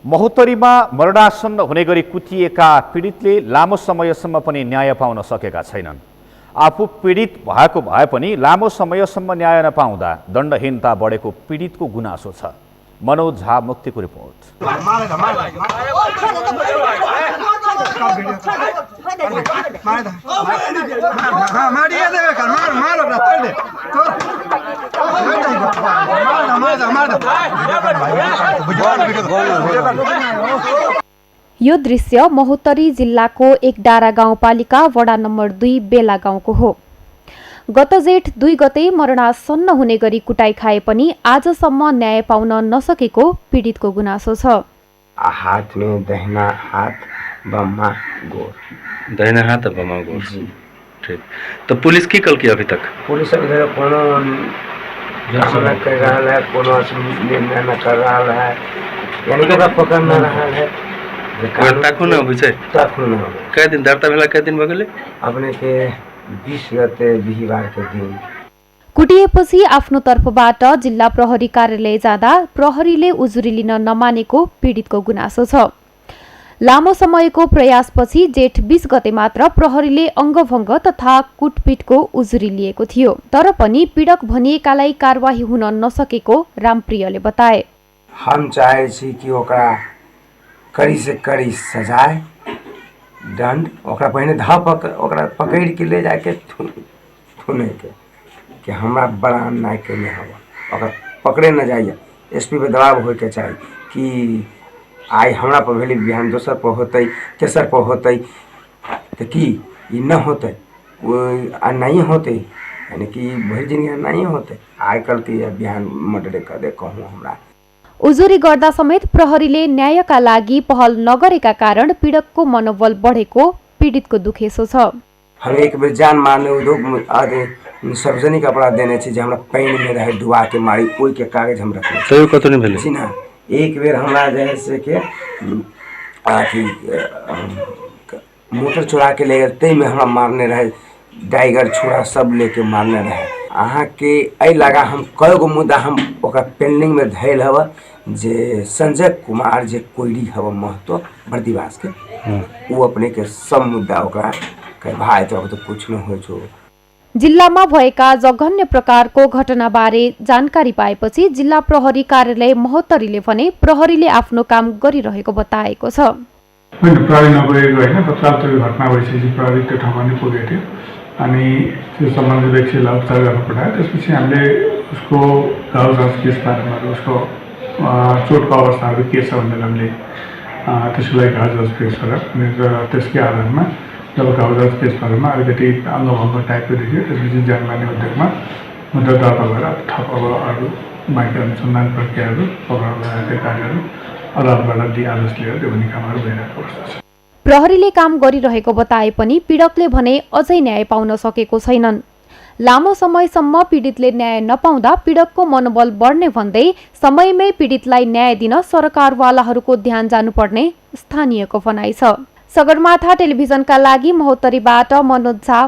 महोत्तरीमा मरणासन्न हुने गरी कुटिएका पीडितले लामो समयसम्म पनि न्याय पाउन सकेका छैनन्। आफू पीडित भएको भए पनि लामो समयसम्म न्याय नपाउँदा दण्डहीनता बढेको पीडितको गुनासो छ। मनोज झा मुक्तिको रिपोर्ट। यो दृश्य महोत्तरी जिल्लाको एकडारा गाउँपालिका वडा नम्बर 2 बेला गाउँको हो। गत जेठ 2 गते मरणासन्न हुने गरी कुटाई खाए पनि आजसम्म न्याय पाउन नसकेको पीडितको गुनासो छ। हाथ में दाहिना हाथ बम्मा गोर, दाहिना हाथ और बम्मा गोर। ठीक, तो पुलिस की कल की अभी तक? पुलिस इधर कोनो जमाना कर रहा है, कोनो निर्णय न कर रहा है, यानी कि पकड़ न रहा है। ताकू न हो छै, ताकू न हो। कै दिन दर्ता भेला, कै दिन भगले? अपने के 20 गते बिहीबार के दिन कुटिएपछि आफ्नो तर्फबाट जिल्ला प्रहरी कार्यालय जाँदा प्रहरीले उजुरी लिन नमानेको पीडितको गुनासो छ। लामो समयको प्रयासपछि जेठ 20 गते मात्र प्रहरीले अङ्गभङ्ग तथा कुटपिटको उजुरी लिएको थियो। तर पनि पीडक भनिएकालाई कारवाही हुन नसकेको रामप्रियले बताए। हम चाहे छी कि ओकरा कड़ी से कड़ी सजाए, दंड ओकरा पहिने ओकरा पकड़ के ले जाके थुने के हमरा बड़ा अन्याय केने हवा, ओकरा पकड़े न जाइए। एसपी पे दबाव होके चाहिए कि आई हमरा पर भेली, बिहान दोसर पर होते, तेसर पर होते, तो कि ई न होते, नहीं होते, यानी कि भरि जिंदगी नहीं होते। आजकल के बिहान मर्डर कर दे कहूँ हमरा। उजुरी गर्दा समेत प्रहरीले न्यायका लागि पहल नगरेका कारण पीडकको मनोबल बढेको पीडितको दुखेसो छ। हम एक बेर जान मारने उद्योग आदि सार्वजनिक अपराध देने छी, जे हमरा पानी में रहे डुबा के मारी, कोई के कागज हम रखने तो कतो नहीं भेले छी ना। एक बेर हमरा जैसे के आथी मोटर चुरा के ले गए, तै में हमरा मारने रहे, टाइगर छुरा सब लेके मारने रहे। अहाँ के ऐ लगा हम कएगो मुद्दा हम ओकरा पेंडिंग में धैल हवा, जे संजय कुमार जे कोइरी हवा महतो बर्दिवास के, वो अपने के सब मुद्दा ओकरा के भाइ त अब त पूछ्नु हो छो। जिल्लामा भएका जघन्य प्रकारको घटनाबारे जानकारी पाएपछि जिल्ला प्रहरी कार्यालय महोत्तरीले भने प्रहरीले आफ्नो काम गरिरहेको बताएको छ। प्रहरी नगएको होइन, तत्काल त्यो घटना भइसकेपछि प्रहरी त्यो ठाउँमा नै पुगेको थियो अनि त्यो सम्बन्धित व्यक्तिलाई उपचार गर्न पठायो। त्यसपछि हामीले उसको घाउ जाँच केस बारेमा, उसको चोटको अवस्थाहरू के छ भनेर हामीले त्यसको लागि घाउ जाँच केस गऱ्यौँ अनि त्यसकै आधारमा जब घाउ जाँच केस बारेमा अलिकति अङ्गभङ्ग टाइपको देखियो, त्यसपछि जानमार्ने उद्योगमा मुद्दा दर्ता भएर थप अब अरू बाँकी अनुसन्धान प्रक्रियाहरू पक्राउ कार्यहरू अदालतबाट दिई आदेश लिएर त्यो भन्ने कामहरू भइरहेको अवस्था छ। प्रहरीले काम गरिरहेको बताए पनि पीडकले भने अझै न्याय पाउन सकेको छैनन्। लामो समयसम्म पीडितले न्याय नपाउँदा पीडकको मनोबल बढ्ने भन्दै समयमै पीडितलाई न्याय दिन सरकारवालाहरूको ध्यान जानुपर्ने स्थानीयको भनाइ छ। सगरमाथा टेलिभिजनका लागि महोत्तरीबाट मनोज झा।